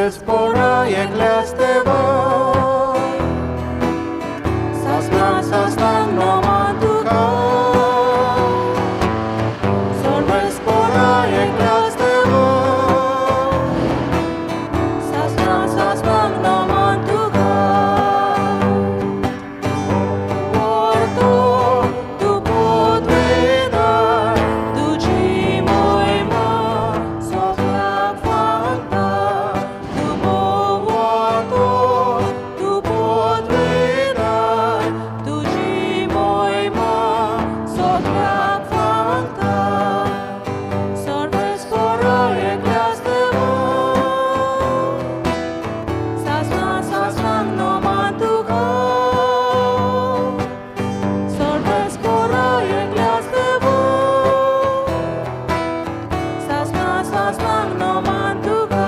Sorves pora eglesteva Sasnan no mantuka Sorves pora eglesteva Sasnan no mantuka Orto tu podvedai duci moima sopra fanta tu moato tu podvedai duci moima sopra fanta Sorves pora eglesteva Sasnan no mantuka Sorves pora eglesteva Sasnan no mantuka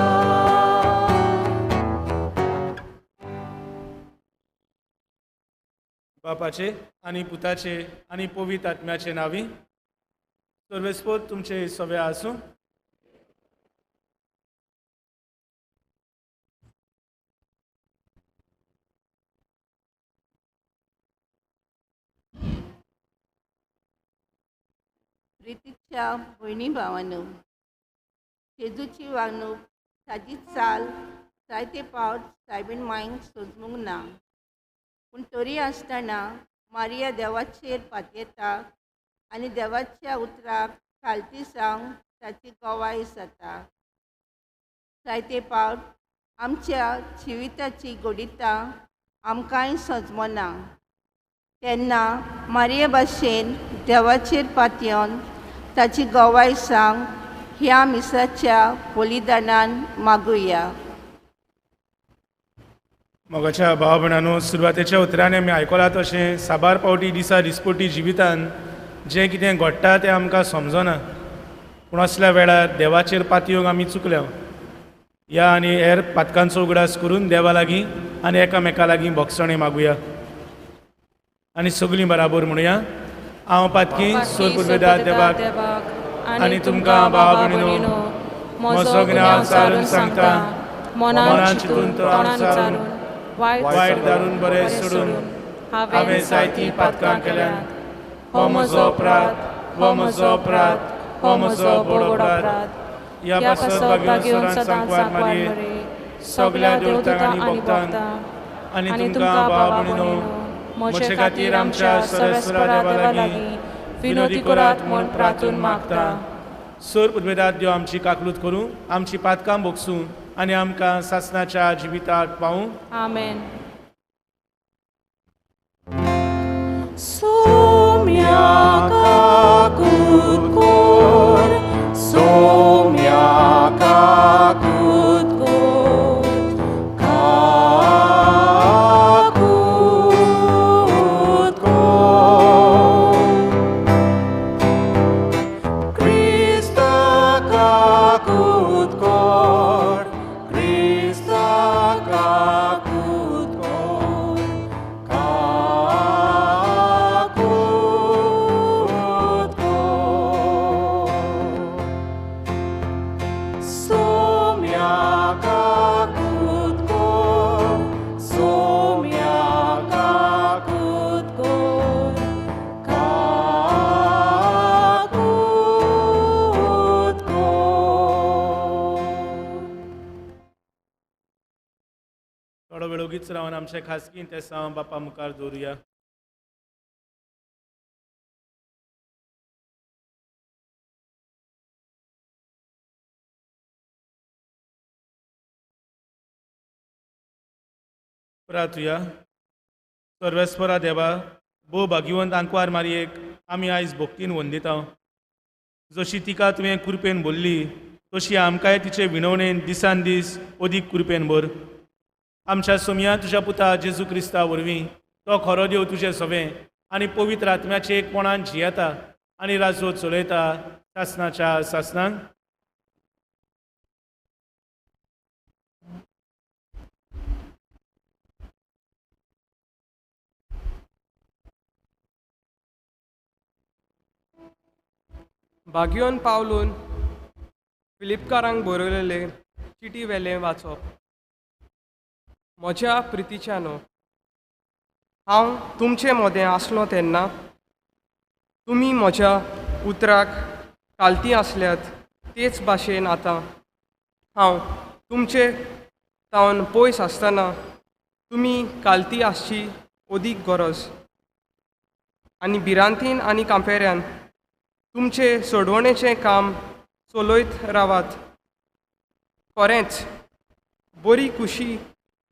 बापाचे आणि पुताचे आणि पवित्र आत्म्याचे नावी सर्वेस्पोत तुमचे सवे आसूं. प्रितीच्या भयणी भावांनो, जेजूची वागणूक ताची चाल जायते फावट सायबीण मांयक सोजमूंक ना, पूण तरी आसतना मारिया देवाचेर पातयेता आनी देवाच्या उतराक खालती सावन ताची गोवाय जाता. जायते फावट आमच्या जिविताची घोडिता आमकांय सजमना तेन्ना मारिये भाशेन देवाचेर पातयेवन ताची गोवाय सांग ह्या मिसाच्या बलिदानान मागुया. मोगाच्या भाव भयणांनो, सुरवातेच्या उतरांनी आमी आयकलां तशें साबार पावटी दिसपोटी जिवितान जें कितें घडटा तें आमकां समजना, पूण असल्या वेळार देवाचेर पातयोवंक आमी चुकल्या. ह्या आनी हेर पातकांचो उगडास करून देवा लागीं आनी एकामेका लागीं भोगसणे मागुया आनी सगळीं बराबर म्हणुया. हांव पातकी सोर पुर्वेदार देवाक आनी तुमकां भाव भयणीनो म्हजो ज्ञान चालून सांगता, मनान चिंतून तोंडान चालून वायट दारून बरें सोडून हांवें जायतीं पातकां केल्यात. हो म्हजो अपराध, हो म्हजो अपराध, हो म्हजो बडो अपराध. ह्या पासत भाग्यवन सदांच सांकवार मारये सगळ्या देवतांक आनी भक्तांक आनी तुमकां भाव भयणीनो म्हजे खातीर आमच्या सर्वेस्परा देवा लागीं विनोदी करात म्हूण प्रार्थून मागता. सोर पुर्वेदार देव आमची काकलूत करूं, आमची पातकां भोगसूं आनी आमकां सासणाच्या जिविताक पावूं. आमेन. Somia kakut kor Somia kakut kor Kakut kor Krista kakut kor Krista kakut kor Kakut kor Somia kakut kor Somia kakut kor Kakut kor थोडो वेळ उगीच रावन आमचे खासगीन ते सांव बापा मुखार दवरुया. प्रार्थुया. सर्वेस्परा देवा, भोव भाग्यवंत आंकवार मारयेक आमी आयज भोगतीन वंदिता. जशी तिका तुवें कृपेन भरली तशी आमकांय तिचे विणवणेन दिसान दीस अदीक कृपेन भर. आमच्या सोमया तुज्या पुता जेजू क्रिस्ता वरवीं तो खरो देव तुजें सवें आनी पवित्र आत्म्याचे एकपणान जियेता आनी राजो चलयता सासणाच्या सासणांक. भाग्योन पावलून फिलिपकारांक बरयलेले चिटी वेले वाचप. म्हज्या प्रितीच्यानो, हांव तुमचे मदें आसलो तेन्ना तुमी म्हज्या उतराक कालती आसल्यात तेच भाशेन आतां हांव तुमचे तावन पयस आसतना तुमी कालती आसची ओदीक गरज आनी भिरांतीन आनी कांपेऱ्यान तुमचे सोडवणेचें काम चलयत रावात. खरेंच बरी खुशी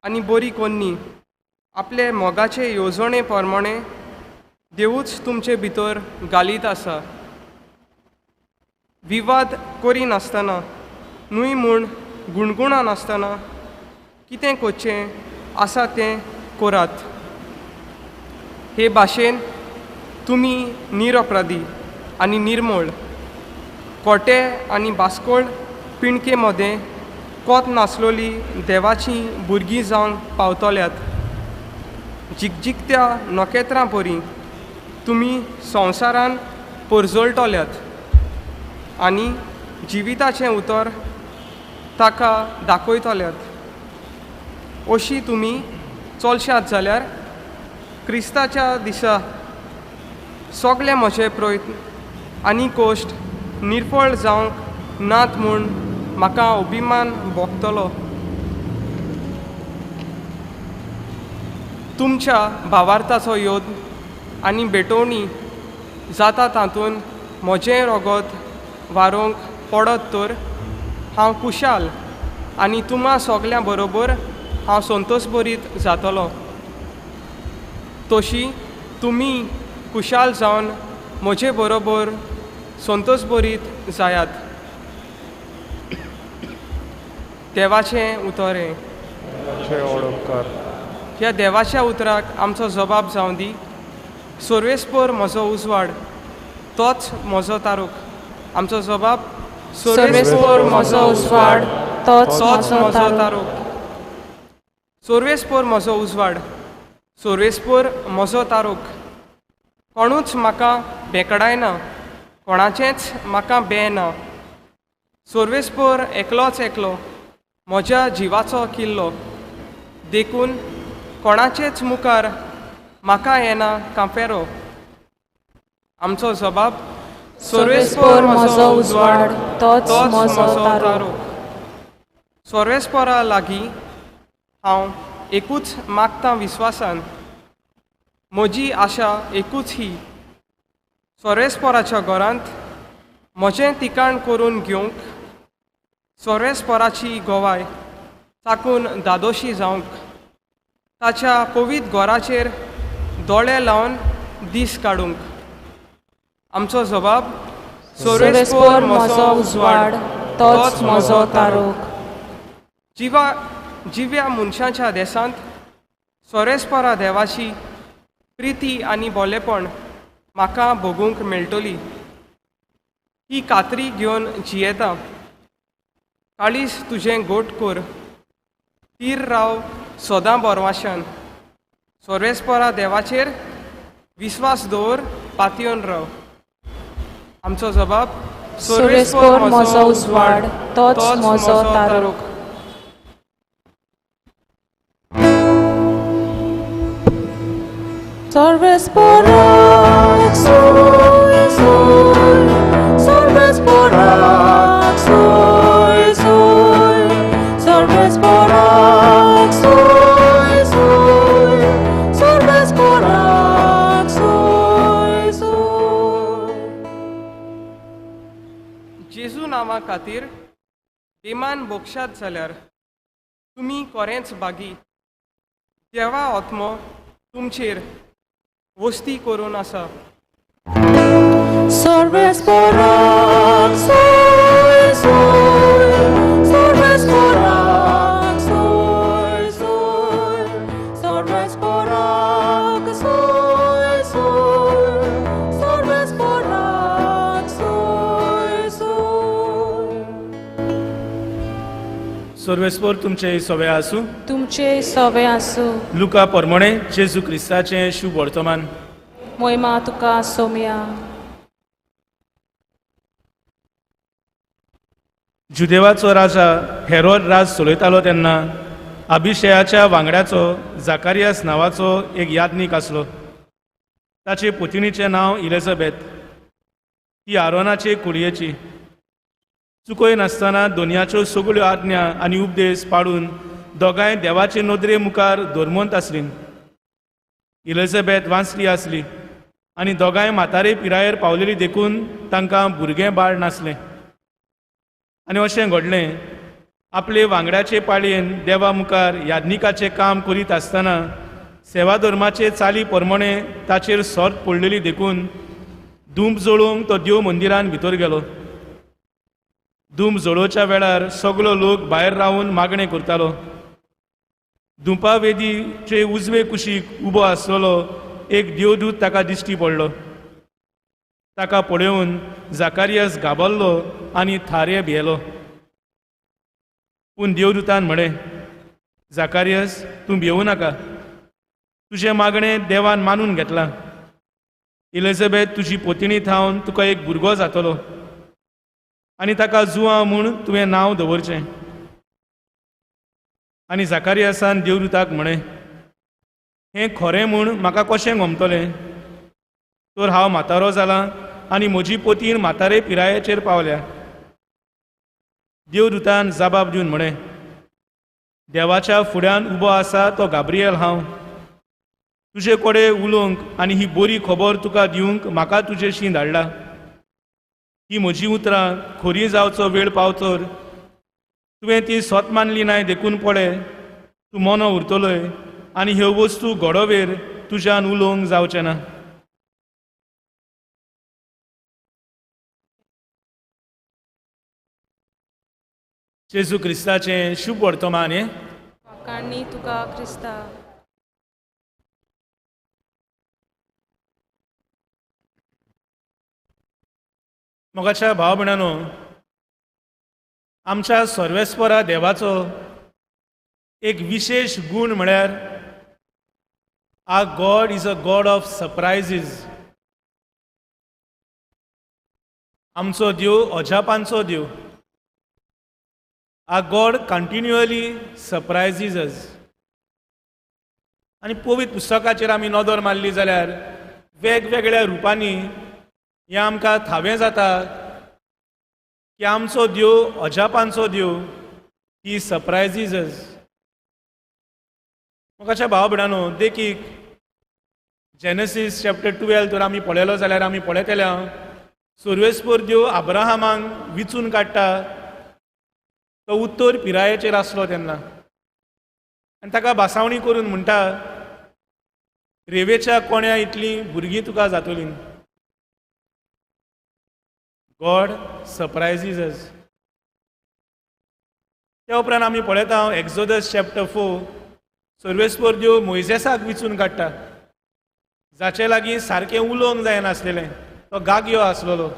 आनी बरी कोन्नी आपले मोगाचे येवजणे प्रमाणे देवूच तुमचे भितर घालीत आसा. विवाद करिनासतना न्हय म्हूण गुणगुणानासतना कितें करचें आसा तें करात. हे भाशेन तुमी निरपराधी आनी निर्मळ खोटे आनी बास्कोळ पिणके मदें कोत नासलोली देवाचीं भुरगीं जावंक पावतल्यात. जिकजिकत्या नखेत्रां परी तुमी संवसारान परजळटल्यात आनी जिविताचें उतर ताका दाखयतल्यात. अशी तुमी चलशात जाल्यार क्रिस्ताच्या दिसा सगळे म्हजे प्रयत्न आनी कोश्ट निर्फळ जावंक नात म्हूण म्हाका अभिमान भोगतलो. तुमच्या भावार्थाचो योद आनी भेटवणी जाता तातूंत म्हजें रगत वारोवंक पडत तर हांव खुशाल आनी तुम्हा सगळ्यां बरोबर हांव संतोश भरीत जातलो. तशी तुमी खुशाल जावन म्हजे बरोबर संतोश भरीत जायात. देवाचें उतर ह्या देवाच्या उतराक आमचो जबाब जावं दी. सर्वेस्पर म्हजो उजवाड तोच म्हजो तारूक. आमचो जबाब सर्वेस्पर म्हजो उजवाड तोच म्हजो तारूक. सर्वेस्पर म्हजो उजवाड, सर्वेस्पर म्हजो तारूक. कोणूच म्हाका बेकडायना, कोणाचेंच म्हाका भें ना. सर्वेस्पर एकलोच एकलो म्हज्या जिवाचो किल्लो. देखून कोणाचेच मुखार म्हाका येना कांपेरो. आमचो जबाब सर्वेस्पर म्हजो उजवाड तोच म्हजो तारूक. सर्वेस्परा लागीं हांव एकूच मागतां विस्वासान. म्हजी आशा एकूच ही, सर्वेस्पराच्या घरांत म्हजें तिकाण करून घेवंक, सर्वेस्पराची गोवाय ताकून दादोशी जावंक, ताच्या पवित्र घराचेर दोळे लावन दीस काडूंक. आमचो जबाब सर्वेस्पर म्हजो उजवाड तोच म्हजो तारूक. जिव्या मनशाच्या देसांत सर्वेस्परा देवाची प्रिती आनी बोलेपण म्हाका भोगूंक मेळटली. ही खात्री घेवन जियेता. काळीज तुजें गोट कर, तीर राव सदां बोरवाशान. सर्वेस्परा देवाचेर विस्वास दवर, पातयेवन राव. आमचो जबाब सर्वेस्पर म्हजो उजवाड तोच म्हजो तारूक. सर्वेस्पराक सोय सोय, सर्वेस्पराक सोय सोय, सर्वेस्पराक सोय सोय, सर्वेस्पराक सोय सोय. जेजू नांवा खातीर देमान बोक्षात जाल्यार तुमी खरेंच बागी. देवा आत्मो तुमचेर वस्ती करून आसा. सर्वेस्पराक सोय सोय, सर्वेस्पराक सोय सोय, सर्वेस्पराक सोय सोय, सर्वेस्पराक सोय सोय. सर्वेस्पर तुमचे सवे आसूं. तुमचे सवे आसूं. लुका परमणे जेजू क्रिस्ताचें शुभ वर्तमान. मोहिमा तुका सोम्या. जुदेवाचो राजा हेरोद राज चलयतालो तेन्ना अभिशयाच्या वांगड्याचो जाकारियास नांवाचो एक याज्ञीक आसलो. ताचे पुतणीचें नांव इलिझाबेथ. ती आरोनाचे कुडयेची. चुकोय नासतना दोनयाच्यो सगळ्यो आज्ञा आनी उपदेश पाळून दोगांय देवाचे नदरे मुखार धर्मवंत आसलीं. इलिझाबेथ वांसली आसली आनी दोगांय म्हातारे पिरायेर पावलेली देखून तांकां भुरगें बाळ नासलें. आनी अशें घडलें, आपले वांगड्याचे पाळयेन देवा मुखार याज्ञिकाचें काम करीत आसतना सेवा धर्माचे चाली प्रमाणे ताचेर सर्त पडलेली देखून धूप जळोवंक तो देव मंदिरांत भितर गेलो. धूप जळोवच्या वेळार सगळो लोक भायर रावन मागणें करतालो. धुपा वेदीचे उजवे कुशीक उबो आसलेलो एक देवदूत ताका दिश्टी पडलो. ताका पळोवन जाकारियास घाबरलो आनी थारे भियेलो. पूण देवदूतान म्हळें, जाकारियास, तूं भियेवू नाका. तुजें मागणें देवान मानून घेतलां. इलिझाबेथ तुजी पोतणी थावन तुका एक भुरगो जातलो आनी ताका जुआंव म्हूण तुवें नांव दवरचें. आनी जाकारियासान देवदूताक म्हळें, हें खरें म्हूण म्हाका कशें गमतलें? तर हांव म्हातारो जालां आनी म्हजी पोतीन म्हातारे पिरायेचेर पावल्या. देवदूतान जबाब दिवन म्हळें, देवाच्या फुड्यान उबो आसा तो गाब्रिएल हांव. तुजे कडेन उलोवंक आनी ही बरी खबर तुका दिवंक म्हाका तुजेशी धाडला. ही म्हजी उतरां खरी जावचो वेळ पावतर तुवें ती स्वत मानली नाय देखून पळय, तूं मनो उरतलोय आनी ह्यो वस्तू घडोवेर तुज्यान उलोवंक जावचें ना. जेजू क्रिस्ताचें शुभ वर्तमान हें. वाकाणणी तुका क्रिस्ता. मोगाच्या भाव भयणांनो, आमच्या सर्वेस्परा देवाचो एक विशेष गूण म्हळ्यार our God is a God of surprises. आमचो देव अजापांचो देव. आवर गॉड कंटिन्युअली सरप्रायझीस अस. आनी पवित्र पुस्तकाचेर आमी नदर मारली जाल्यार वेगवेगळ्या रुपांनी हें आमकां थावें जाता की आमचो देव अजापांचो देव ही सरप्रायझीस अस. मोगाच्या भाव भयणांनो, देखीक जेनेसीस चॅप्टर 12 तर आमी पळयलो जाल्यार आमी पळयतल्या सर्वेस्पर देव अब्राहमाक विचून काडटा. तो उत्तर पिरायेचेर आसलो तेन्ना आनी ताका भासावणी करून म्हणटा, रेवेच्या कोण्या इतलीं भुरगीं तुका जातलीं. गॉड सरप्रायझीस अस. त्या उपरांत आमी पळयता एक्झोडस चॅप्टर 4 सर्वेस्पर देव मोइसेसाक विचून काडटा, जाचे लागीं सारकें उलोवंक जायनासलेलें. तो गागयो आसलेलो.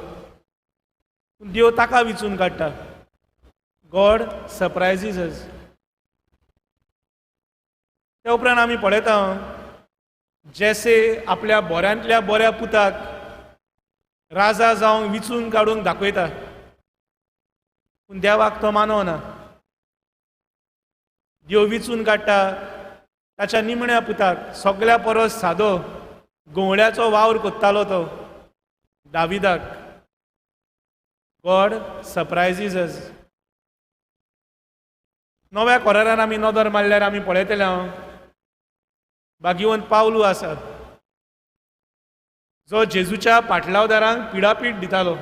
देव ताका विचून काडटा. गॉड सरप्रायझीस अस. त्या उपरांत आमी पळयता जेसे आपल्या बऱ्यांतल्या बऱ्या पुताक राजा जावंक विचून काडून दाखयता, पूण देवाक तो मानवना. देव विचून काडटा ताच्या निमण्या पुताक, सगळ्या परस सादो गोवळ्याचो वावर कोत्तालो तो दाविदाक. गॉड सरप्रायझीस अस. नव्या कोरारान आमी नदर मारल्यार आमी पळयतले भाग्यवंत पावलू आसा, जो जेजूच्या पाटलावदारांक पिडापीड दितालो.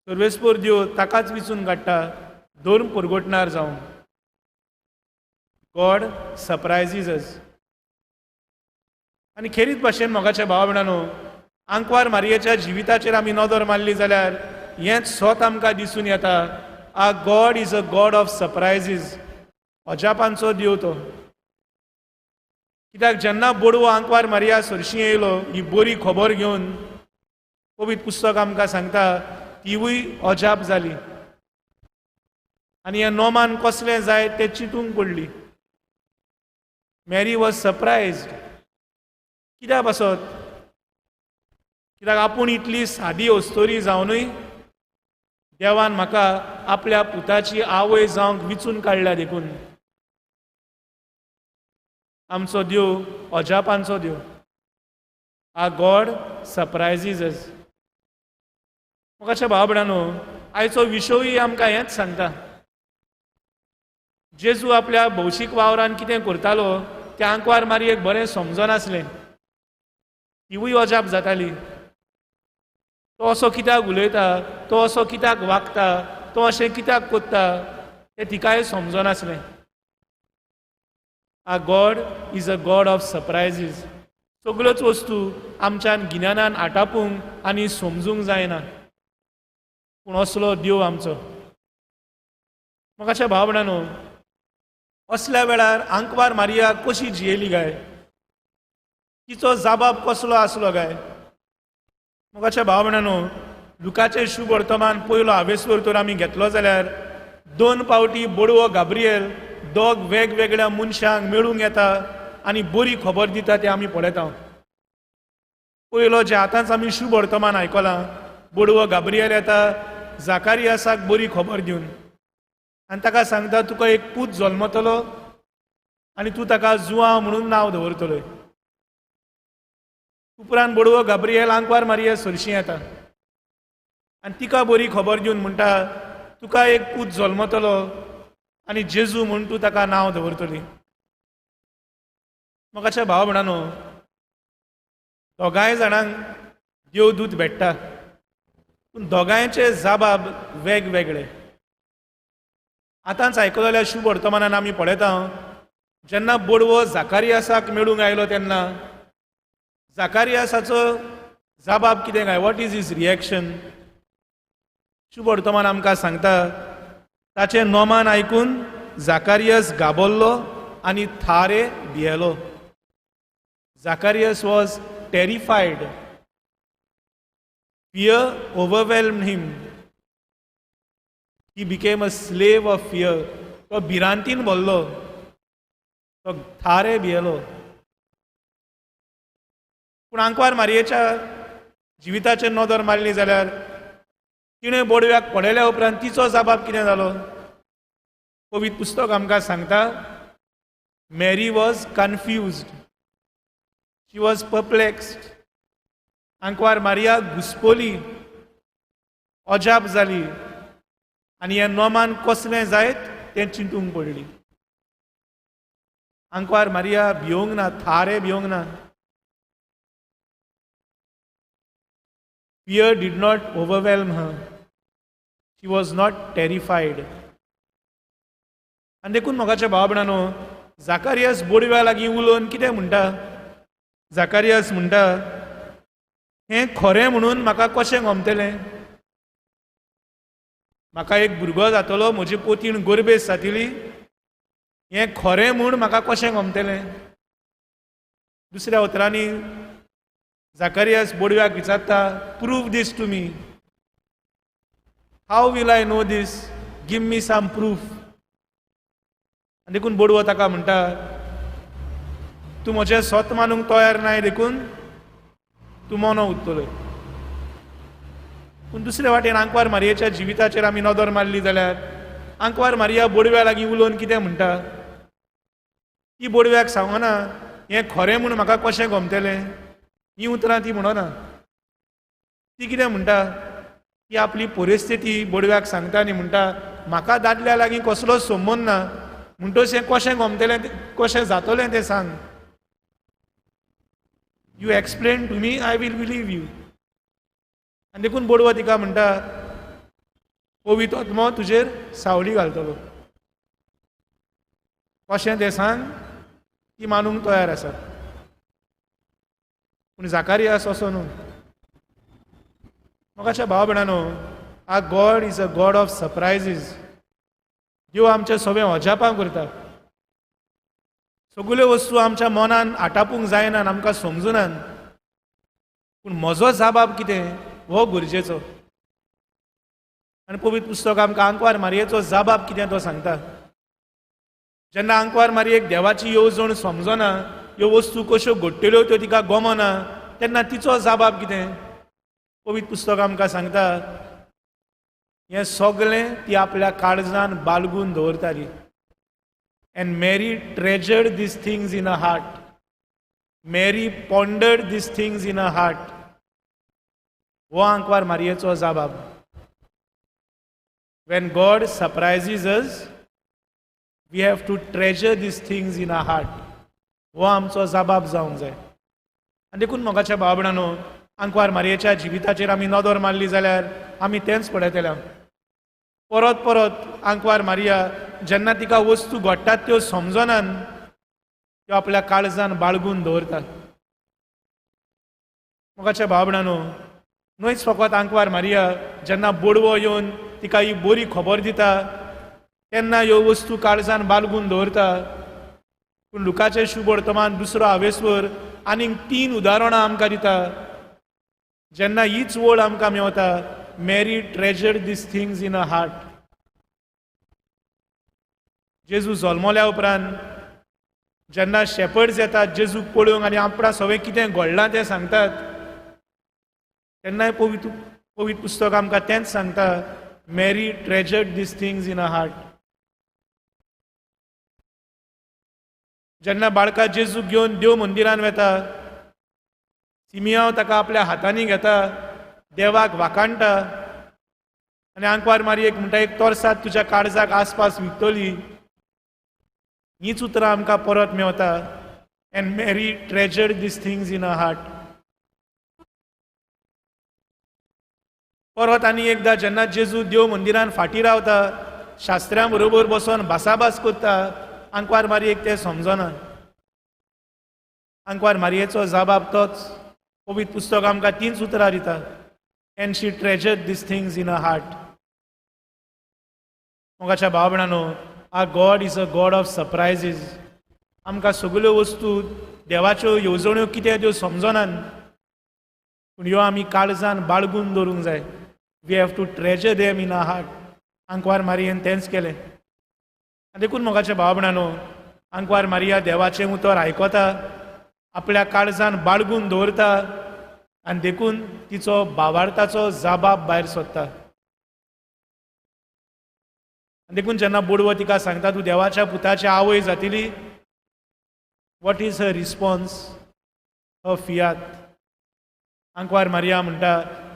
सर्वेस्पर देव ताकाच विचून काडटा धर्म परगटणार जावन. गॉड सरप्रायझीस अस. आनी खेरीत भाशेन मोगाच्या भावा भयणांनो, आंकवार मारयेच्या जिविताचेर आमी नदर मारली जाल्यार हेंच स्वत आमकां दिसून येता. Our God is a God of surprises. अजापांचो देव तो. कित्याक जेन्ना बोडवो आंकवार मारया सरशी येयलो ही बरी खबर घेवन, पवित्र पुस्तक आमकां सांगता तिवूय अजाप जाली आनी हें नोमान कसलें जाय तें चिंतूंक पडली. मॅरी वॉज सरप्रायज्ड. कित्याक पासत? कित्याक आपूण इतली सादी वस्तोरी जावनूय देवान म्हाका आपल्या पुताची आवय जावंक विचून काडल्या देखून आमचो देव अजापांचो देव. आ गॉड सरप्रायझीस अस. मोगाच्या भाव भयणांनो, आयचो विशयूय आमकां हेंच सांगता. जेजू आपल्या भौशीक वावरान कितें करतालो तें आंकवार मारयेक बरें समजनासलें. तिवूय अजाप जाताली. तो असो कित्याक उलयता, तो असो कित्याक वागता, तो अशें कित्याक कोत्ता तें तिकाय समजनासलें. A God is a God of surprises. सगळ्योच वस्तू आमच्यान गिन्यानान आटापूंक आनी समजूंक जायना, पूण असलो देव आमचो. मोगाच्या भाव भयणांनो, असल्या वेळार आंकवार मारिया कशी जियेली काय, तिचो जाबाब कसलो आसलो काय. मोगाच्या भाव भयणांनो, लुकाचें शुभ वर्तमान पयलो हावेसवर तर आमी घेतलो जाल्यार 2 फावटी बोडवो गाब्रिएल दोग वेगवेगळ्या मनशांक मेळूंक येता आनी बरी खबर दिता तें आमी पळयता. पयलो जे आतांच आमी शुभ वर्तमान आयकलां, बोडवो गाब्रिएल येता जाकारियासाक बरी खबर दिवन आनी ताका सांगता तुका एक पूत जल्मतलो आनी तूं ताका जुआंव म्हणून नांव दवरतलो. उपरांत बोडवो गाब्रिएल आंकवार मारिये सरशी येता आनी तिका बरी खबर दिवन म्हणटा तुका एक पूत जल्मतलो आनी जेजू म्हूण तूं ताका नांव दवरतली. मोगाच्या भाव भयणांनो, दोगांय जाणांक देवदूत भेटता, पूण दोगांयचे जाबाब वेगवेगळे. आतांच आयकलेल्या शुभ वर्तमानान आमी पळयता जेन्ना बोडवो जाकारियासाक मेळूंक आयलो तेन्ना जाकारियासाचो जाबाब कितें काय, वॉट इज हीज रिएक्शन. शुभ वर्तमान आमकां सांगता ताचें नोमान आयकून जाकारियास गाबरलो आनी थारे भियेलो. Zacharias was terrified. Fear overwhelmed him. He became a slave of fear. तो भिरांतीन भरलो, तो थारे भियेलो. पूण आंकवार मारयेच्या जिविताचेर नदर मारली जाल्यार तिणें बोडव्याक पडयल्या उपरांत तिचो जाबाब कितें जालो. पवित्र पुस्तक आमकां सांगता Mary was confused. She was perplexed. आंकवार मारिया घुस्पोली, अजाप जाली आनी हें नोमान कसलें जायत तें चिंतूंक पडली. आंकवार मारिया भियोंक ना, थारे भियोंक ना. Fear did not overwhelm her. She was not terrified. आनी देखून मोगाच्या भाव भयणांनो, जाकारियास बोडव्या लागीं उलोवन कितें म्हणटा. जाकारियास म्हणटा हें खरें म्हणून म्हाका कशें गमतलें. म्हाका एक भुरगो जातलो, म्हजी पोतीन गोरबेस जातली, हें खरें म्हूण म्हाका कशें गमतलें. दुसऱ्या उतरांनी जाकारियास बोडव्याक विचारता prove this to me. How will I know this, give me some proof. आनी देखून बोडवो ताका म्हणटा तूं म्हजें स्वत मानूंक तयार नाय देखून तूं मोनो उत्तलो. पूण दुसरे वाटेन आंकवार मारयेच्या जिविताचेर आमी नदर मारली जाल्यार आंकवार मारिया बोडव्या लागीं उलोवन कितें म्हणटा. ती बोडव्याक सांगना हें खरें म्हूण म्हाका कशें गमतलें. ही उतरां ती म्हणना. ती कितें म्हणटा, ती आपली परिस्थिती बोडव्याक सांगता आनी म्हणटा म्हाका दादल्या लागीं कसलोच संबंद ना, म्हणटोशें कशें गमतलें, कशें जातलें तें सांग. You explain to me, I will believe you. आनी देखून बोडवो तिका म्हणटा पवित्र आत्मो तुजेर सावळी घालतलो. कशें तें सांग. ती मानूंक तयार आसा. पूण जाकारियास असो न्हू. मोगाच्या भाव भयणांनो, a God is a God of surprises. देव आमचें सगळें अजापां करता. सगल्यो वस्तू आमच्या मनान आटापूंक जायनात, आमकां समजुनात. पूण म्हजो जाबाब कितें हो गरजेचो. आनी पवित्र पुस्तक आमकां आंकवार मारयेचो जाबाब कितें तो सांगता. जेन्ना आंकवार मारयेक देवाची येवजण समजना, ह्यो वस्तू कश्यो घडटल्यो त्यो तिका गमना, तेन्ना तिचो जाबाब कितें. पवित्र पुस्तक आमकां सांगता हें सगळें ती आपल्या काळजान बाळगून दवरताली. And Mary treasured these things in a heart. Mary pondered these things in a heart. हो आंकवार मारयेचो जाबाब. When God surprises us, we have to treasure these things in our heart. हो आमचो जबाब जावंक जाय. आनी देखून मोगाच्या भावबणानो, आंकवार मारयेच्या जिविताचेर आमी नदर मारली जाल्यार आमी तेंच पळयतले. परत परत आंकवार मारया जेन्ना तिका वस्तू घडटात त्यो समजनान त्यो आपल्या काळजान बाळगून दवरता. मोगाच्या भावबणानो, न्हयच फकत आंकवार मारया जेन्ना बोडवो येवन तिका ही बरी खबर दिता तेन्ना ह्यो वस्तू काळजान बाळगून दवरता. पूण लुकाचें शुभ वर्तमान दुसरो हावेसवर आनीक 3 उदाहरणां आमकां दिता. जेन्ना हीच ओळ आमकां मेवता, Mary treasured these things in a heart. जेजू जल्मल्या उपरांत जेन्ना शेपर्ड्स येतात जेजूक पळोवंक आनी आपणा सगळें कितें घडलां तें सांगतात, तेन्नाय पवित्र पुस्तक आमकां तेंच सांगता, Mary treasured these things in a heart. जेन्ना बाळका जेजूक घेवन देव मंदिरान वता, सिमियांव ताका आपल्या हातांनी घेता, देवाक वाकाणटा आनी आंकवार मारयेक म्हणटा एक तोरसाद तुज्या काळजाक आसपास विकतली. हीच उतरां आमकां परत मेवता. And Mary treasured these things in a heart. परत आनी एकदां जेन्ना जेजू देव मंदिरान फाटीं रावता, शास्त्र्यां बरोबर बसोन भासाभास करता, आंकवार मारयेक तें समजना. आंकवार मारयेचो जबाब तोच. पवित्र पुस्तक आमकां 3 उतरां दिता. And she treasured these things in a heart. मोगाच्या भाव भयणांनो, a God is a God of surprises. आमकां सगल्यो वस्तू देवाच्यो येवजण्यो कितें त्यो समजनान, पूण ह्यो आमी काळजान बाळगून दवरूंक जाय. We have to treasure them in a heart. आंकवार मारयेन तेंच केलें. देखून मोगाच्या भाव भयणांनो, आंकवार मारया देवाचें उतर आयकता, आपल्या काळजान बाळगून दवरता आनी देखून तिचो भावार्थाचो जबाब भायर सोदता. देखून जेन्ना बोडवो तिका सांगता तूं देवाच्या पुताची आवय जातली, वॉट इज हर रिस्पॉन्स? अ फियात. आंकवार मारया म्हणटा,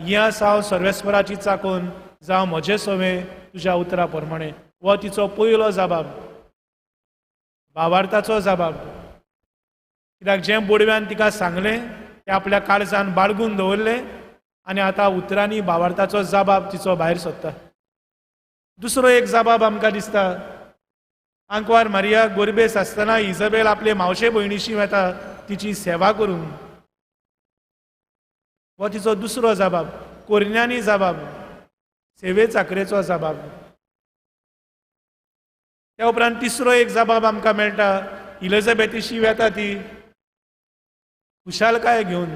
या साव सर्वेस्पराची चाकोन जावं म्हजें सवें तुज्या उतरा प्रमाणे. हो तिचो पयलो जबाब, भावार्थाचो जबाब. कित्याक जें बोडव्यान तिका सांगलें तें आपल्या काळजान बाळगून दवरलें आनी आतां उतरांनी भावार्थाचो जबाब तिचो भायर सोदता. दुसरो एक जबाब आमकां दिसता. आंकवार मारया गोरबेस आसतना इजबेल आपले मावशे भयणीशी वता तिची सेवा करूंक. हो तिचो दुसरो जबाब, कोरण्यांनी जबाब, सेवे चाकरेचो जबाब. त्या उपरांत तिसरो एक जबाब आमकां मेळटा. इलिझाबेथीशी वेता ती खुशालकाय घेवन.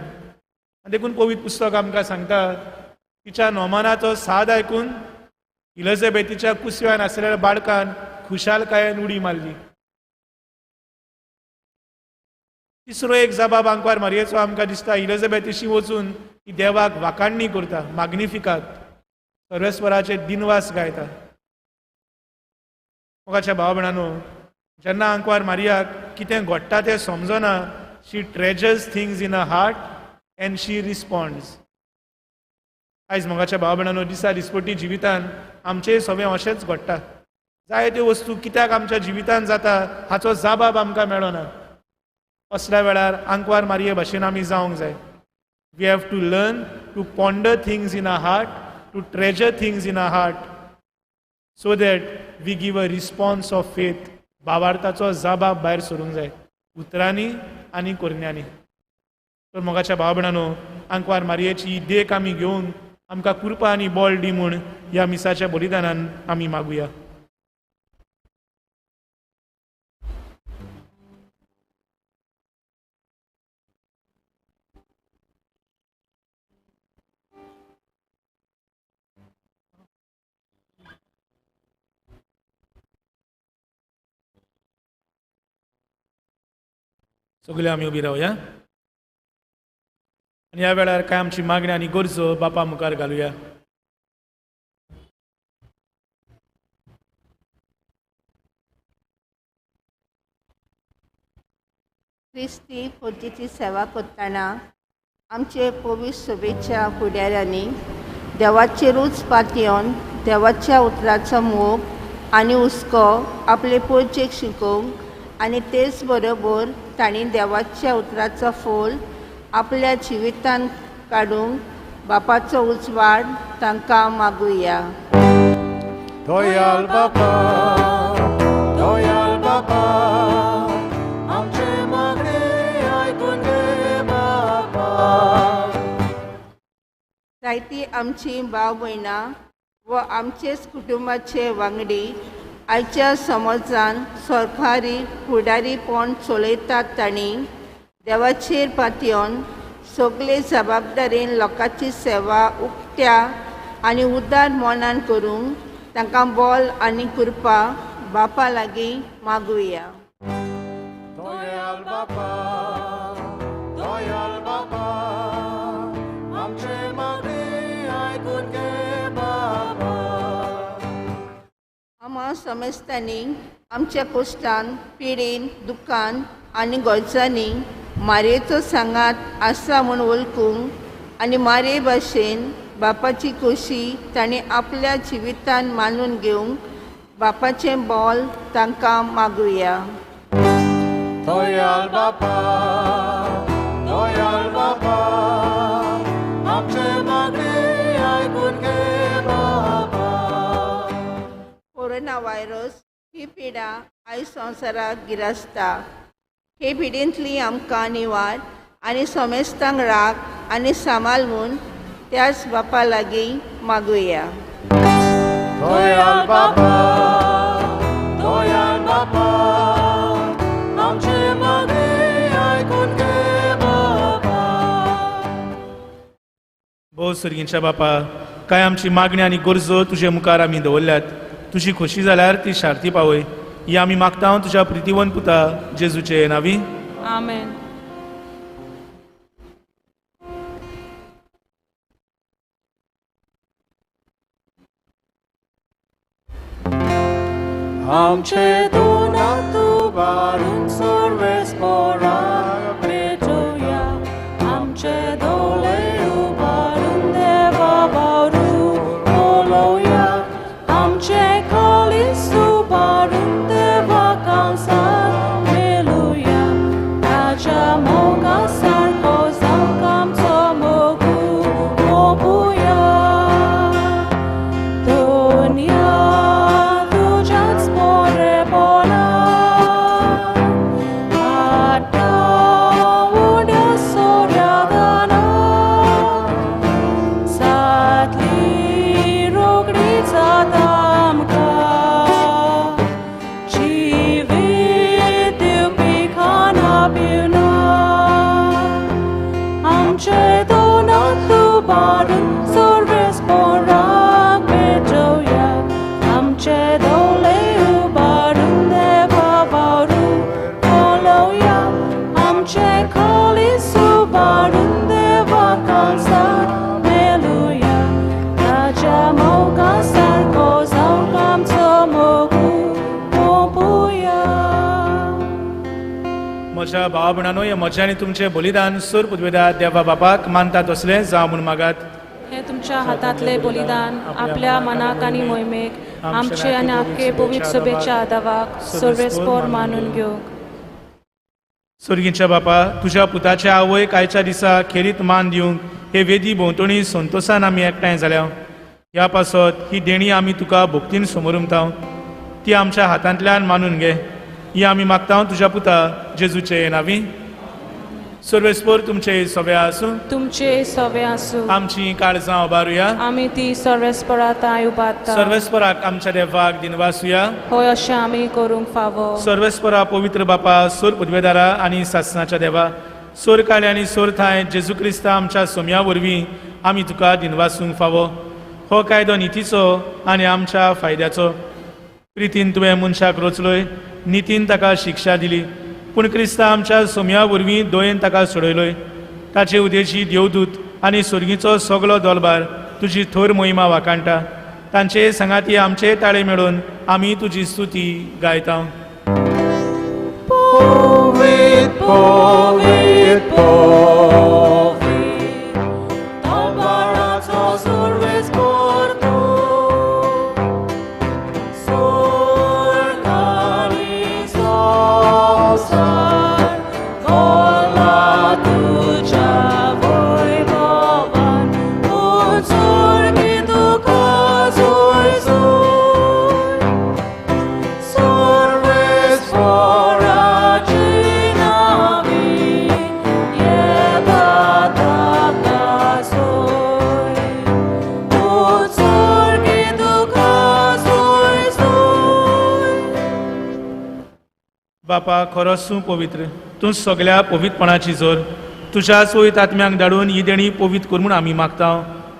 देखून पवित्र पुस्तक आमकां सांगता, तिच्या नोमानाचो साद आयकून इलिझाबेथीच्या कुसव्यान आसलेल्या बाळकान खुशालकायेन उडी मारली. तिसरो एक जबाब आंकवार मारयेचो आमकां दिसता. इलिझाबेथीशी वचून ती देवाक वाकाणणी करता, माग्निफिकात, सर्वेस्वराचे दिनवास गायता. मोगाच्या भाव भयणांनो, जेन्ना आंकवार मारयाक कितें घडटा तें समजना, she treasures things in a heart and she responds. आयज मोगाच्या भाव भयणांनो, दिसा दिसपटी जिवितान आमचें सगळें अशेंच घडटा. जाय त्यो वस्तू कित्याक आमच्या जिवितान जाता हाचो जबाब आमकां मेळना. असल्या वेळार आंकवार मारये भाशेन आमी जावंक जाय. We have to learn to ponder things in a heart, to treasure things in a heart, so that we give a response of faith. भावार्थाचो जबाब भायर सरूंक जाय, उतरांनी आनी कोरण्यांनी. तर मोगाच्या भाव भयणांनो, आंकवार मारयेची देख आमी घेवन आमकां कृपा आनी बळ दी म्हूण ह्या मिसाच्या बलिदानान आमी मागुया. सगळे आमी उबी रावया आनी ह्या वेळार कांय आमची मागणी आनी गरजो बापा मुखार घालुया. क्रिस्ती फौजेची सेवा करतना आमचे पवित्र सभेच्या फुडाऱ्यांनी देवाचेरूच पातयेवन देवाच्या उतराचो मोग आनी हुस्को आपले पोरचेक शिकोवंक आनी तेच बरोबर तांणी देवाच्या उतराचो फोल आपल्या जिवितांत काडूंक बापाचो उजवाड तांकां मागुया. दयाल बापा, दयाल बापा, आमचे मागणे आयकून घे बापा. जायतीं आमची भाव भयणां व आमचेच कुटुंबाचे वांगडी आयच्या समाजान सरकारी फुडारीपण चलयतात तांणी देवाचेर पातयेवन सगळे जबाबदारेन लोकांची सेवा उक्त्या आनी उदार मनान करूंक तांकां बळ आनी कृपा बापा लागीं मागुया. दयाल बापा, दयाल बापा, आमचे मागणे आयकून घे बापा. आम्हा समेस्तांनी आमच्या कश्टान पिडीन दुखान आनी गरजांनी मारयेचो सांगात आसा म्हूण वळखूंक आनी मारये भाशेन बापाची खोशी ताणें आपल्या जिवितान मानून घेवंक बापाचें बोल तांकां मागुया. दयाल बापा, दयाल बापा, आमचे मागणे आयकून घे बापा. कोरोना व्हायरस ही पिडा आयज संवसाराक गिरासता. हे पिडेंतली आमकां निवाड आनी समेस्तांक राग आनी सांबाळ म्हूण त्याच बापा लागीं मागुया. दयाल बापा, दयाल बापा, आमचे मागणे आयकून घे बापा. भोव सुर्गींच्या बापा, कांय आमची मागणी आनी गरजो तुजे मुखार आमी दवरल्यात. तुजी खोशी जाल्यार ती शार्ती पावय. ही आमी मागता तुज्या प्रितीवन पुता जेजूचे नांवी. आमेन. आमचे दोनां उबारून सर्वेस पोराक भेटोया. आमचे दोळे उबारून देवा बावरू बोलोया. आमचे काळीज उबारून देवा कांसार मेलुया. ताच्या मोगा सारको जावंक आमचो मोगू मोगुया. दोनया तुज्याच पोरे बोला. आतां उड्या सोऱ्या गाना. सातली रोगडी जाता आमकां. जिवीत दिवपी खाना पिवना. आमचे दोनां उबारून सर्वेस पोराक भेटोया. आमचे दोळे उबारून देवा बावरू बोलोया. आमचे काळीज उबारून देवा कांसार मेलुया. ताच्या मोगा सारको जावंक आमचो मोगू मोगुया. म्हज्या भावा भयणांनो, हे म्हजें आनी तुमचें बलिदान सूर पुदवेदा देवा बापाक मानतात तसलें जावं म्हूण मागात. हे तुमच्या हातांतले बलिदान आपल्या मनाक आनी मोहिमेक आमचे आनी आख्खे पवित्र सभेच्या आदावाक सर्वेस्पोर मानून घेवंक. सुर्गींच्या बापा, तुज्या पुताच्या आवयक आयच्या दिसा खेरीत मान दिवंक हे वेदी भोंवतणी संतोशान आमी एकठांय जाल्या. ह्या पासत ही देणी आमी तुका भोक्तीन समोर उमतां. ती आमच्या हातांतल्यान मानून घे. ही आमी मागता तुज्या पुता जेजूचे नांवी. सर्वेस्पोर तुमचे सवे आसूं. तुमचे सवे आसूं. आमची काळजां उबारुया. आमी ती सर्वेस्पराताय उबारता. सर्वेस्पराक आमच्या देवाक दिनवासुया. होय अशें आमी करूंक फावो. सर्वेस्परा पवित्र बापा, सोर पुदवेदारा आनी सासणाच्या देवा, सोर काळे आनी सोर थाय जेजू क्रिस्ता आमच्या सोम्या वरवीं आमी तुका दिनवासूंक फावो. हो कायदो नितीचो आनी आमच्या फायद्याचो. प्रितीन तुवें मनशाक रचलोय, नितीन ताका शिक्षा दिली. पूण क्रिस्ता आमच्या सोम्या वरवीं दोयेन ताका सोडयलोय. ताचे उदेशी देवदूत आनी सुर्गीचो सगलो दोलबार तुजी थोर मोहिमा वाकाणटा. तांचे सांगाती आमचे ताळे मेळोवन आमी तुजी स्तुती गायता. Poet Powiedz, powiedz, Tobara, co surwy z portu, Surkani sosar, Wola tuja wojwowan, Ucórki dokazuj zój, Surwy z poradzinawi, Jeba taka zój, Ucórki dokazuj zój. बापा खरोच तूं पवित्र, तूं सगळ्या पवित्रपणाची जोर, तुज्याच वयत आत्म्याक धाडून ही देणी पवित्र कर म्हूण आमी मागता.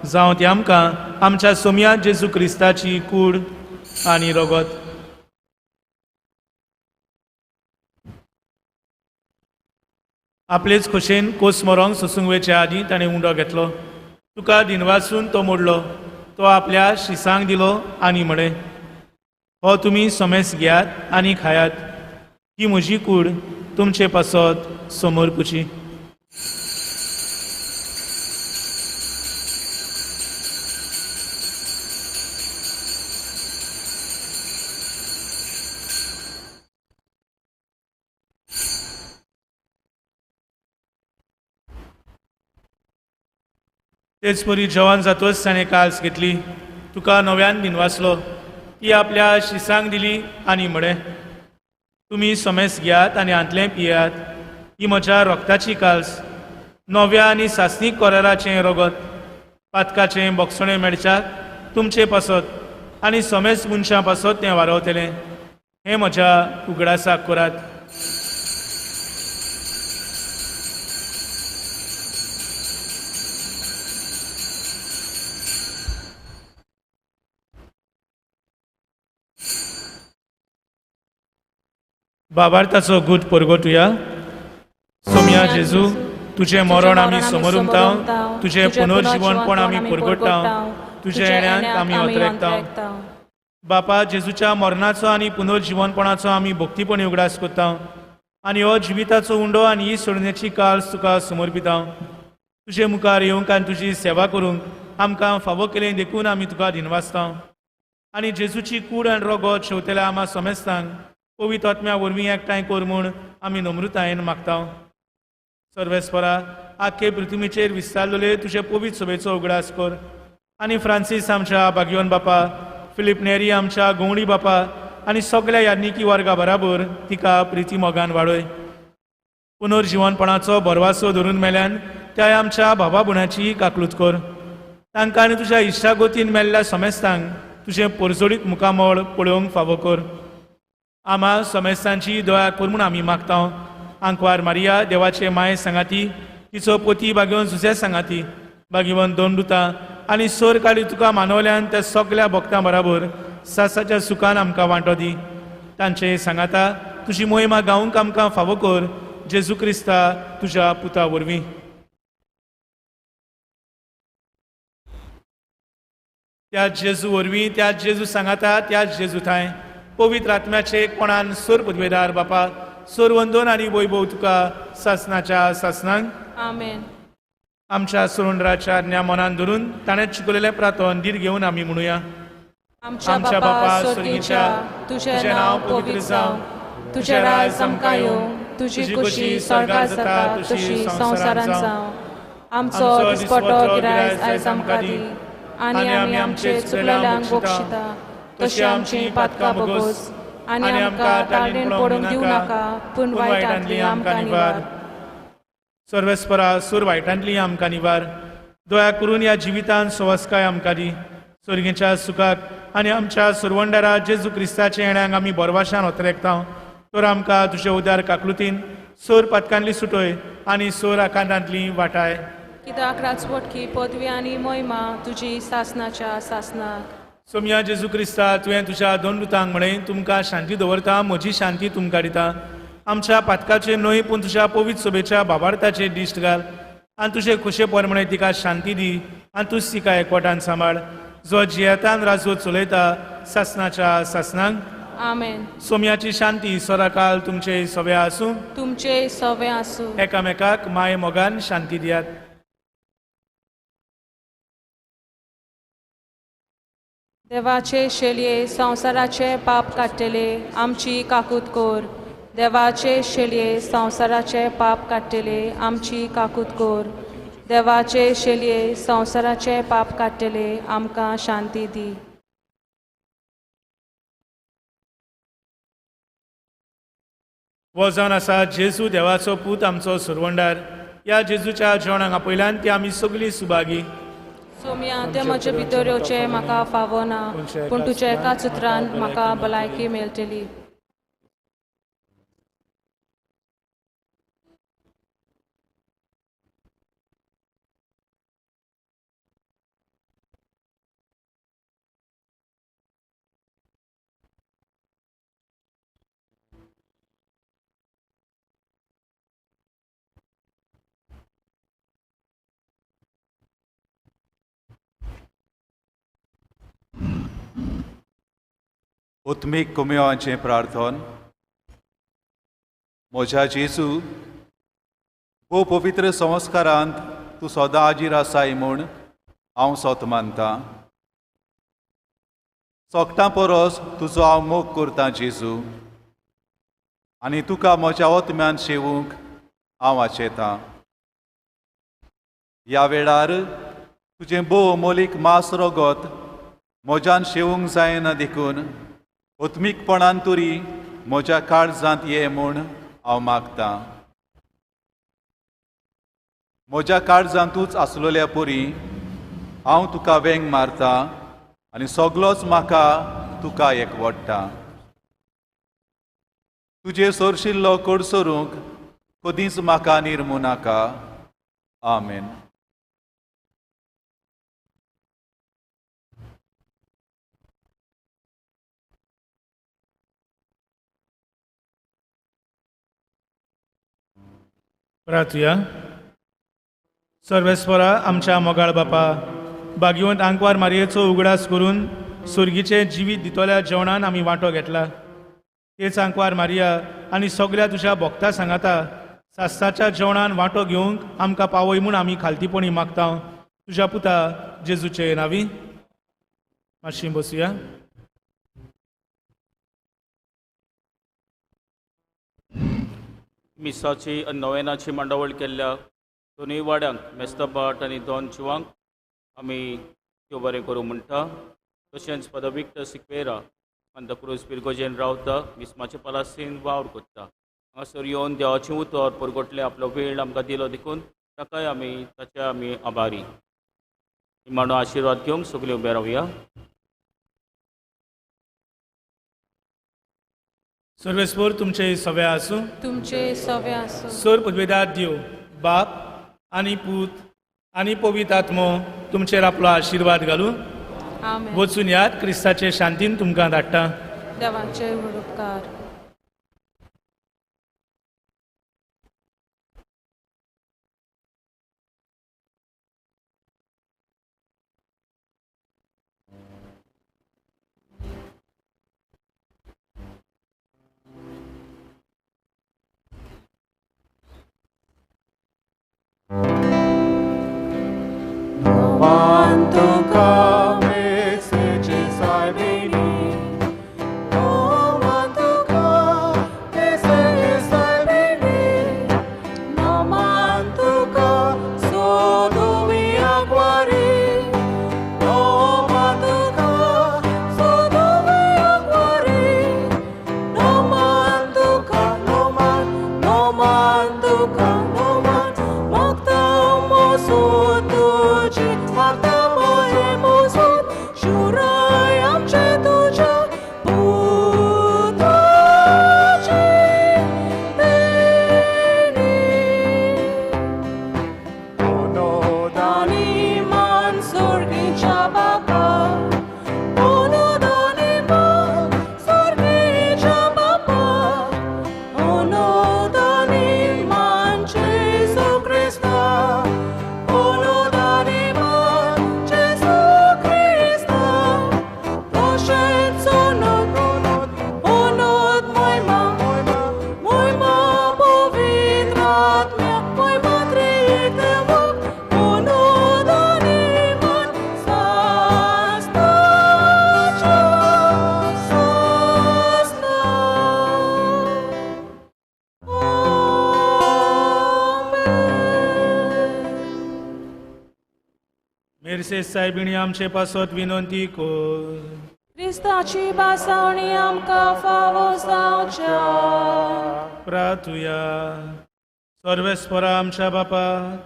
जावं ती आमकां आमच्या सोम्या जेजू क्रिस्ताची कूड आनी रगत. आपलेच खोशेन कोसमरोंक सोसूंक वयच्या आदीं ताणें उंडो घेतलो. तुका दिनवासून तो मोडलो, तो आपल्या शिसांक दिलो आनी म्हळें, हो तुमी सोमेस घेयात आनी खायात, ही म्हजी कूड तुमचे पासत समोर पुची. तेच परी जेवण जातोच ताणें काल्स घेतली, तुका नव्यान दिनवासलो, ती आपल्या शिसांक दिली आनी म्हळें, तुमी सोमेस घेयात आनी हांतलें पियात, ही म्हज्या रोगताची काल्स, नव्या आनी सासणीक कोराराचें रगत, पातकाचें बोगसणें मेडच्याक तुमचे पासत आनी सोमेस मनशां पासत तें वारवतलें. हें म्हज्या उगडासाक करात. बाबार्थाचो गूट परगटुया. सोम्या जेजू, तुझें मरण आमी समोर उमताव, तुझें पुनर्जीवनपण आमी परगटाव, तुझ्या येण्यात आमी ओतरेकताव. बापा जेजूच्या मरणाचो आनी पुनर्जीवनपणाचो आमी भक्तीपणी उगडास करताव आनी हो जिविताचो उंडो आनी ही सोडण्याची काळ तुका समर्पिताव. तुजे मुखार येवंक आनी तुजी सेवा करूंक आमकां फावो केलें देखून आमी तुका दिनवासताव. आनी जेजूची कूड आनी रगत शेवतेल्या आमा सोमेस्तांक पवित्र आत्म्या वरवीं एकठांय कर म्हूण आमी नम्रतायेन मागताव. सर्वेस्परा, आख्खे पृथ्वीचेर विस्तारलेले तुजे पवित्र सभेचो उगडास कर आनी फ्रांसीस आमच्या भाग्यवन बापा, फिलीप नेरी आमच्या गवळी बापा आनी सगळ्या याज्ञिकी वर्गा बराबर तिका प्रिती मोगान वाडय. पुनर्जीवनपणाचो बरवासो धरून मेल्यान त्या आमच्या भावा भुणाची काकलूत कर. तांकां आनी तुज्या इश्टागोतीन मेल्ल्या समेस्तांक तुजें परजोडीत मुखामळ पळोवंक फावो कर. आमा समेस्तांची दया कर म्हूण आमी मागताव. आंकवार मारिया, देवाचे माये सांगाती, तिचो पती भाग्यवन जुसे सांगाती, भाग्यवन दोन दुतां आनी सोर काळी तुका मानवल्यान त्या सगळ्या भक्तां बराबर सासाच्या सुखान आमकां वांटो दी. तांचे सांगाता तुजी मोहिमा गावूंक आमकां फावो कर, जेजू क्रिस्ता तुज्या पुता वरवीं. त्या जेजू वरवीं, त्या जेजू सांगाता, त्या जेजू थंय पवित्र आत्म्याचे कोणान सोर पदवेदार बापा, सोर वंदन आनी वैभव तुका सासनाच्या सासनांक. आमेन. आमच्या सुरुंडराच्या ज्ञा मनान धरून ताणें शिकवलेलें प्रार्थन दीर घेवन आमी म्हणुया. आमच्या बापा स्वर्गीच्या, तुझें नांव पवित्र जावं, तुझें राज आमकां येवं, तुजी खुशी स्वर्गांत जाता तशी संवसारांत जावं. आमचो दिसपटो गिरायज आयज आमकां दी आनी आमी आमचे चुकलेल्यांक बक्षिता तशी आमची पातकां बगोस आनी आमकां ताळणेन पडूंक दिवं नाका, पूण वायटांतली आमकां निवार. सर्वेस्परा, सूर वायटांतली आमकां निवार. दया करून ह्या जिवितांत सवस्काय आमकां दी. स्वर्गीच्या सुखाक आनी आमच्या सुरवंडारा जेजू क्रिस्ताच्या येण्याक आमी बरवाशान ओतरेकताव. तर आमकां तुजे उदार काकलुतीन सोर पातकांतली सुटय आनी सोर आकांतांतली वाटाय. कित्याक राजवटकी पदवी आनी मोहिमा तुजी सासनाच्या सासनाक. सोम्या जेजू क्रिस्ता, तुवें तुज्या दोन दुतांक म्हणें तुमकां शांती दवरता, म्हजी शांती तुमकां दिता. आमच्या पातकाचे न्हय पूण तुज्या पवित्र सभेच्या बाबार्थाचेर दिश्ट घाल आनी तुजे खोशे परमणे तिका शांती दी आनी तूं तिका एकवटान सांबाळ. जो जियेतान राजवत चलयता सासनाच्या सासनांक. आमेन. सोम्याची शांती सदाकाल तुमचे सवे आसूं. तुमचे सवे आसूं. एकामेकाक माये मोगान शांती दियात. देवाचे शेलये संवसाराचे पाप काडटले आमची काकूत कोर. देवाचे शेलये संवसाराचे पाप काडटले आमची काकूत कोर. देवाचे शेलये संवसाराचे पाप काडटले आमकां शांती दी. हो जावन आसा जेजू देवाचो पूत आमचो सुरवंडार. ह्या जेजूच्या जेवणाक आपयल्यान ती आमी सगळीं सुभागी. सोम्या ते म्हजे भितर येवचे म्हाका फावना पूण तुज्या एकाच उतरान म्हाका भलायकी मेळटली. उत्मीक कुमिवांचें प्रार्थन. म्हज्या जेजू, भोव पवित्र संस्कारांत तूं सदां हाजीर आसाय म्हूण हांव सोत मानतां. सोगटां परस तुजो हांव मोग करतां जेजू, आनी तुका म्हज्या ओतम्यान शेवूंक हांव आचेतां. ह्या वेळार तुजें भोव मोलीक मास रगत म्हज्यान शेवूंक जायना देखून उत्मीकपणान तरी म्हज्या काळजांत ये म्हूण हांव मागतां. म्हज्या काळजांतूच आसलोल्या परी हांव तुका वेंग मारतां आनी सगलोच म्हाका तुका एकवडटा. तुजे सोरशिल्लो कोडसरूंक कदींच म्हाका निर्मू नाका. आमेन. प्रार्थुया. सर्वेस्परा आमच्या मोगाळ बापा, भाग्यवंत आंकवार मारयेचो उगडास करून सुर्गीचे जिवीत दितोल्या जेवणान आमी वांटो घेतला. तेच आंकवार मारिया आनी सगळ्या तुज्या भक्तां सांगाता सास्ताच्या जेवणान वांटो घेवंक आमकां पावय म्हूण आमी खालतीपणी मागता. तुज्या पुता जेजूचे नांवी. मातशी बसुया. मिसाची नोवेनाची मांडावळ केल्ल्या दोनूय वाड्यांक मेस्त भट आनी दोन जिवांक आमी त्यो बरें करूं म्हणटा. तशेंच पदविक्त सिक्वेरा सांताक्रूज पिरगोजेन रावता मिस्माच्या पलासीन वावर कोत्ता. हांगासर येवन देवाचें उतर परगोटलें आपलो वेळ आमकां दिलो देखून ताकाय आमी आभारी. निमाणो आशिर्वाद घेवंक सगळीं उबे रावया. सर्वेस्पर तुमचे सवे आसूं. तुमचे सवे आसूं. सर पदवेदार देव बाप आनी पूत आनी पवित्र आत्मो तुमचेर आपलो आशिर्वाद घालूं. आमेन. वचून यात क्रिस्ताचे शांतीन तुमकां धाडटा. देवाचे उपकार. Tuka message is I need. No one to मेरसेस सायबिणी आमचे पासत विनंती कोर. क्रिस्ताची बासावणी आमकां फावो जावच्या. प्रार्थुया. सर्वेस्परा आमच्या बापा,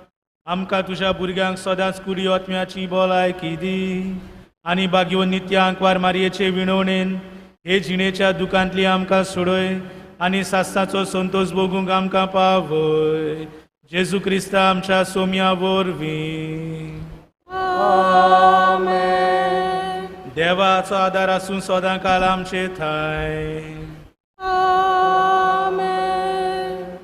आमकां तुज्या भुरग्यांक सदांच कुडी ओतम्याची भलायकी दी आनी बागयो नित्यांक वार मारयेचे विणवणेन हे जिणेच्या दुखांतली आमकां सोडय आनी सासाचो संतोष भोगूंक आमकां पावय. जेजू क्रिस्ता आमच्या सोम्या वरवीं. आमेन. देवाचो आदार आसूं सदां काल आमचे थंय. आमेन.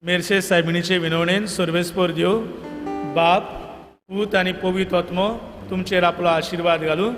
मेरशे सायबिणीचे विनवणेन सर्वेस्पर देव बाप पूत आनी पवित्र आत्मो तुमचेर आपलो आशिर्वाद घालूं.